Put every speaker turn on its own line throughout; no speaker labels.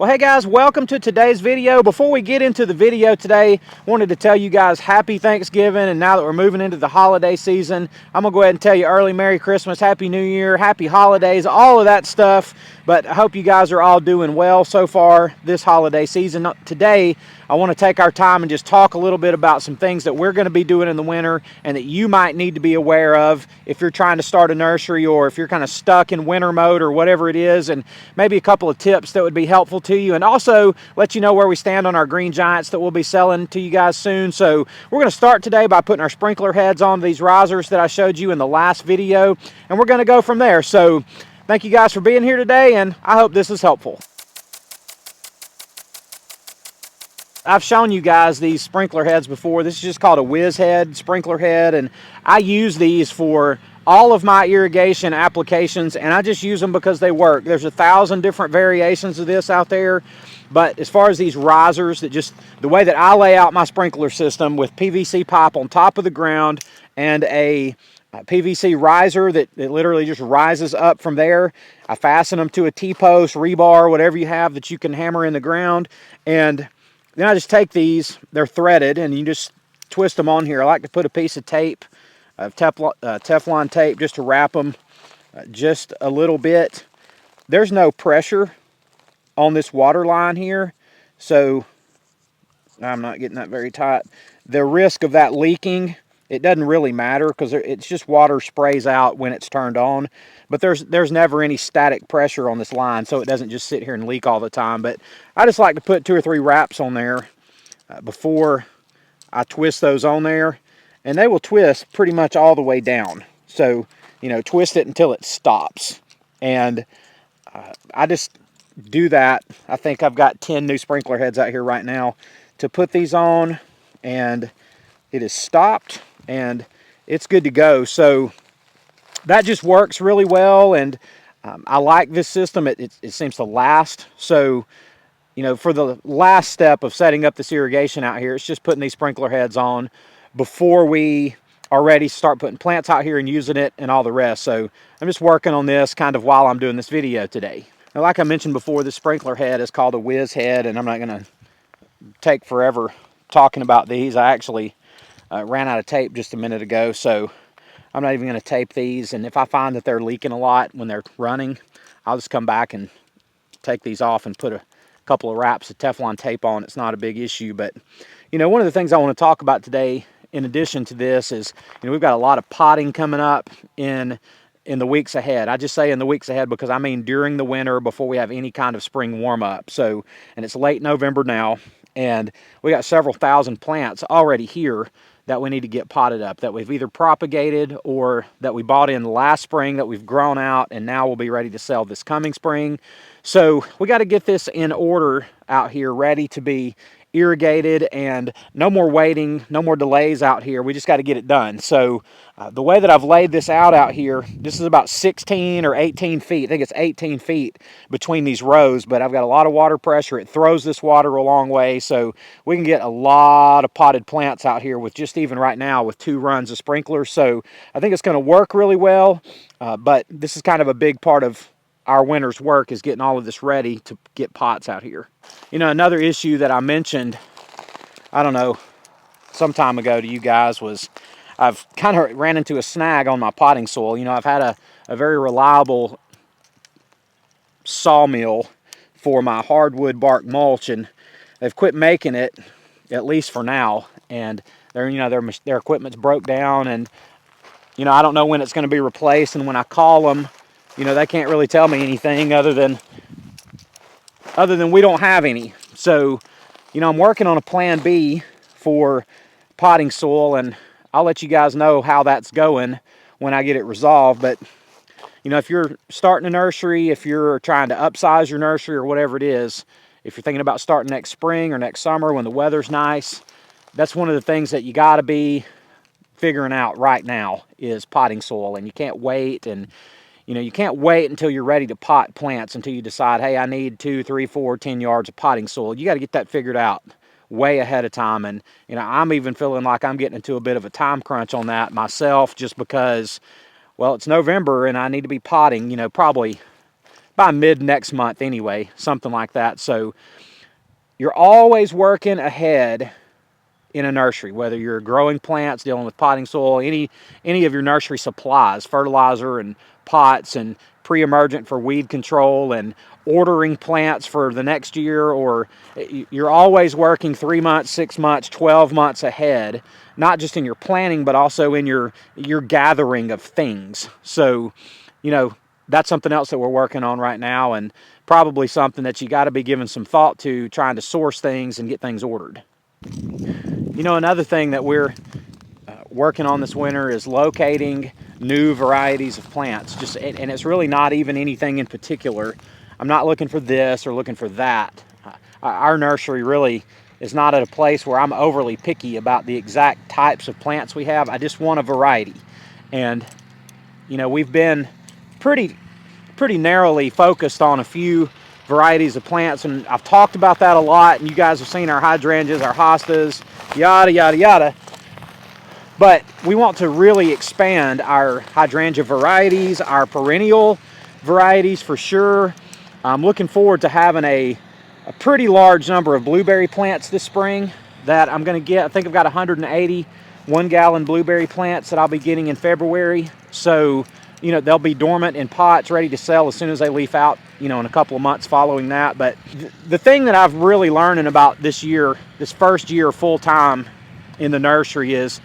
Well, hey guys, welcome to today's video. Before we get into the video today, I wanted to tell you guys happy Thanksgiving, and now that we're moving into the holiday season, I'm gonna go ahead and tell you early Merry Christmas, Happy New Year, Happy Holidays, all of that stuff. But I hope you guys are all doing well so far this holiday season. Today, I want to take our time and just talk a little bit about some things that we're going to be doing in the winter and that you might need to be aware of if you're trying to start a nursery, or if you're kind of stuck in winter mode or whatever it is, and maybe a couple of tips that would be helpful to you, and also let you know where we stand on our green giants that we'll be selling to you guys soon. So we're going to start today by putting our sprinkler heads on these risers that I showed you in the last video, and we're going to go from there. So thank you guys for being here today, and I hope this is helpful. I've shown you guys these sprinkler heads before. This is just called a whiz head sprinkler head, and I use these for all of my irrigation applications, and I just use them because they work. There's 1,000 different variations of this out there, but as far as these risers, that just the way that I lay out my sprinkler system with PVC pipe on top of the ground and a PVC riser that literally just rises up from there. I fasten them to a T-post, rebar, whatever you have that you can hammer in the ground, and then I just take these, they're threaded, and you just twist them on here. I like to put a piece of tape, Teflon tape, just to wrap them just a little bit. There's no pressure on this water line here, so I'm not getting that very tight. The risk of that leaking, it doesn't really matter because it's just water sprays out when it's turned on. But there's never any static pressure on this line, so it doesn't just sit here and leak all the time. But I just like to put 2 or 3 wraps on there before I twist those on there. And they will twist pretty much all the way down. So, you know, twist it until it stops. And I just do that. I think I've got 10 new sprinkler heads out here right now to put these on. And it is stopped, and it's good to go. So that just works really well, and I like this system. It seems to last. So, you know, for the last step of setting up this irrigation out here, it's just putting these sprinkler heads on before we are ready to start putting plants out here and using it and all the rest. So I'm just working on this kind of while I'm doing this video today. Now, like I mentioned before, this sprinkler head is called a whiz head, and I'm not going to take forever talking about these. I actually ran out of tape just a minute ago, so I'm not even going to tape these. And if I find that they're leaking a lot when they're running, I'll just come back and take these off and put a couple of wraps of Teflon tape on. It's not a big issue. But, you know, one of the things I want to talk about today, in addition to this, is, you know, we've got a lot of potting coming up in the weeks ahead. I just say in the weeks ahead because I mean during the winter, before we have any kind of spring warm-up. So, and it's late November now, and we got several thousand plants already here that we need to get potted up, that we've either propagated or that we bought in last spring that we've grown out, and now we'll be ready to sell this coming spring. So we got to get this in order out here, ready to be irrigated, and no more waiting, no more delays out here. We just got to get it done. So the way that I've laid this out here, this is about 16 or 18 feet. I think it's 18 feet between these rows, but I've got a lot of water pressure. It throws this water a long way, so we can get a lot of potted plants out here with just even right now with 2 runs of sprinklers. So I think it's going to work really well, but this is kind of a big part of our winter's work, is getting all of this ready to get pots out here. You know, another issue that I mentioned, I don't know, some time ago to you guys, was I've kind of ran into a snag on my potting soil. You know, I've had a very reliable sawmill for my hardwood bark mulch, and they've quit making it, at least for now, and their equipment's broke down, and, you know, I don't know when it's going to be replaced. And when I call them, you know, they can't really tell me anything other than we don't have any. So, you know, I'm working on a plan B for potting soil, and I'll let you guys know how that's going when I get it resolved. But, you know, if you're starting a nursery, if you're trying to upsize your nursery or whatever it is, if you're thinking about starting next spring or next summer when the weather's nice, that's one of the things that you got to be figuring out right now, is potting soil. And you can't wait, and you know, you can't wait until you're ready to pot plants, until you decide, hey, I need 2, 3, 4, 10 yards of potting soil. You got to get that figured out way ahead of time. And, you know, I'm even feeling like I'm getting into a bit of a time crunch on that myself, just because, well, it's November and I need to be potting, you know, probably by mid next month anyway, something like that. So you're always working ahead in a nursery, whether you're growing plants, dealing with potting soil, any of your nursery supplies, fertilizer and pots and pre-emergent for weed control and ordering plants for the next year, or you're always working 3 months, 6 months, 12 months ahead, not just in your planning, but also in your gathering of things. So, that's something else that we're working on right now, and probably something that you got to be giving some thought to, trying to source things and get things ordered. Another thing that we're working on this winter is locating new varieties of plants. And it's really not even anything in particular. I'm not looking for this or looking for that. Our nursery really is not at a place where I'm overly picky about the exact types of plants we have. I just want a variety. And we've been pretty narrowly focused on a few varieties of plants, and I've talked about that a lot, and you guys have seen our hydrangeas, our hostas, yada yada yada. But we want to really expand our hydrangea varieties, our perennial varieties for sure. I'm looking forward to having a pretty large number of blueberry plants this spring that I'm going to get. I think I've got 180 1-gallon blueberry plants that I'll be getting in February. So, they'll be dormant in pots, ready to sell as soon as they leaf out, in a couple of months following that. But the thing that I've really learning about this first year full-time in the nursery, is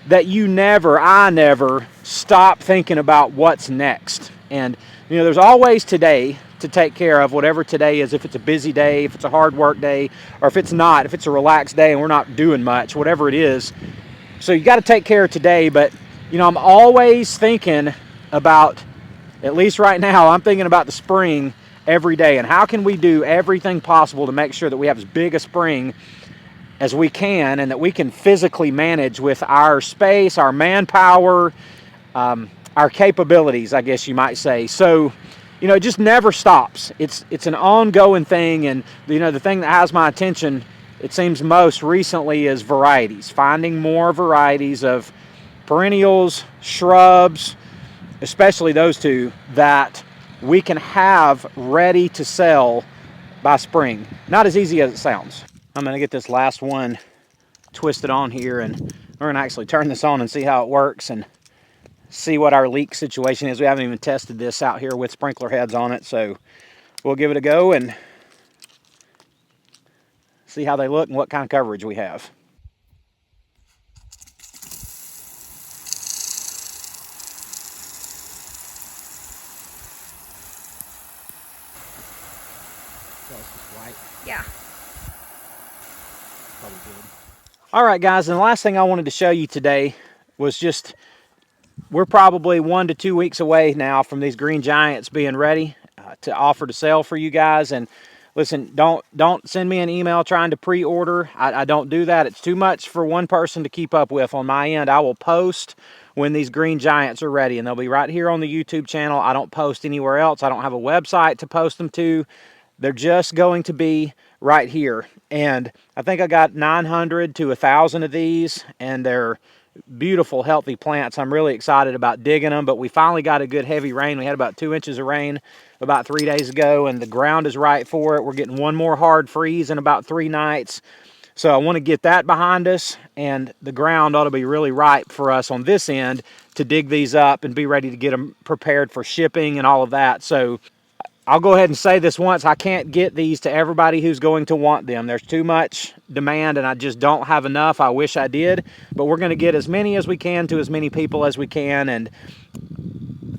that I never stop thinking about what's next. And, there's always today to take care of, whatever today is, if it's a busy day, if it's a hard work day, or if it's not, if it's a relaxed day and we're not doing much, whatever it is. So you got to take care of today, but, I'm always thinking about, at least right now, I'm thinking about the spring every day, and how can we do everything possible to make sure that we have as big a spring as we can, and that we can physically manage with our space, our manpower, our capabilities, I guess you might say. So, it just never stops. It's an ongoing thing, and the thing that has my attention, it seems most recently, is varieties. Finding more varieties of perennials, shrubs, especially those two, that we can have ready to sell by spring. Not as easy as it sounds. I'm going to get this last one twisted on here, and we're going to actually turn this on and see how it works and see what our leak situation is. We haven't even tested this out here with sprinkler heads on it, so we'll give it a go and see how they look and what kind of coverage we have.
Yeah.
Probably good. All right, guys, and the last thing I wanted to show you today was just, we're probably 1 to 2 weeks away now from these green giants being ready to offer to sell for you guys. And listen, don't send me an email trying to pre-order. I don't do that. It's too much for one person to keep up with on my end. I will post when these green giants are ready, and they'll be right here on the YouTube channel. I don't post anywhere else. I don't have a website to post them to. They're just going to be right here. And I think I got 900 to 1,000 of these, and they're beautiful, healthy plants. I'm really excited about digging them, but we finally got a good heavy rain. We had about 2 inches of rain about 3 days ago, and the ground is right for it. We're getting one more hard freeze in about 3 nights. So I want to get that behind us, and the ground ought to be really ripe for us on this end to dig these up and be ready to get them prepared for shipping and all of that. So I'll go ahead and say this once: I can't get these to everybody who's going to want them. There's too much demand, and I just don't have enough. I wish I did, but we're going to get as many as we can to as many people as we can, and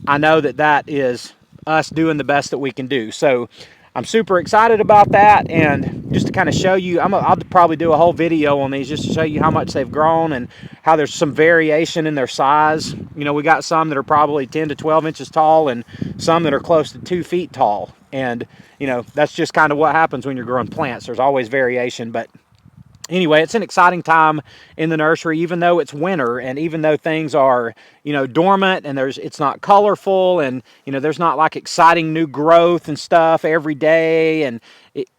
I know that that is us doing the best that we can do. So I'm super excited about that, and just to kind of show you, I'll probably do a whole video on these just to show you how much they've grown and how there's some variation in their size. We got some that are probably 10 to 12 inches tall, and some that are close to 2 feet tall. And, that's just kind of what happens when you're growing plants. There's always variation, but anyway, it's an exciting time in the nursery, even though it's winter, and even though things are, dormant, and it's not colorful, and, there's not like exciting new growth and stuff every day. And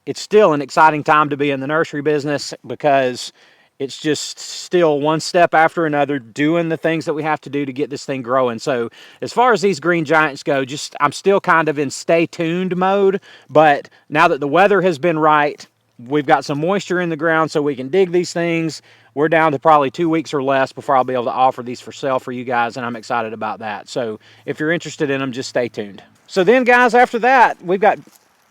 it's still an exciting time to be in the nursery business, because It's just still one step after another, doing the things that we have to do to get this thing growing. So as far as these green giants go, I'm still kind of in stay tuned mode. But now that the weather has been right, we've got some moisture in the ground so we can dig these things. We're down to probably 2 weeks or less before I'll be able to offer these for sale for you guys, and I'm excited about that. So if you're interested in them, just stay tuned. So then, guys, after that, we got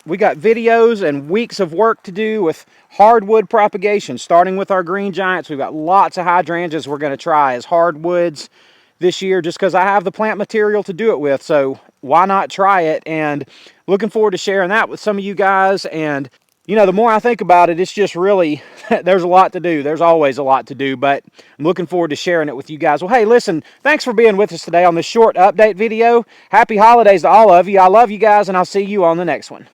videos and weeks of work to do with hardwood propagation, starting with our green giants. We've got lots of hydrangeas we're going to try as hardwoods this year just because I have the plant material to do it with. So why not try it? And looking forward to sharing that with some of you guys. And you know, the more I think about it, it's just really, there's a lot to do. There's always a lot to do, but I'm looking forward to sharing it with you guys. Well, hey, listen, thanks for being with us today on this short update video. Happy holidays to all of you. I love you guys, and I'll see you on the next one.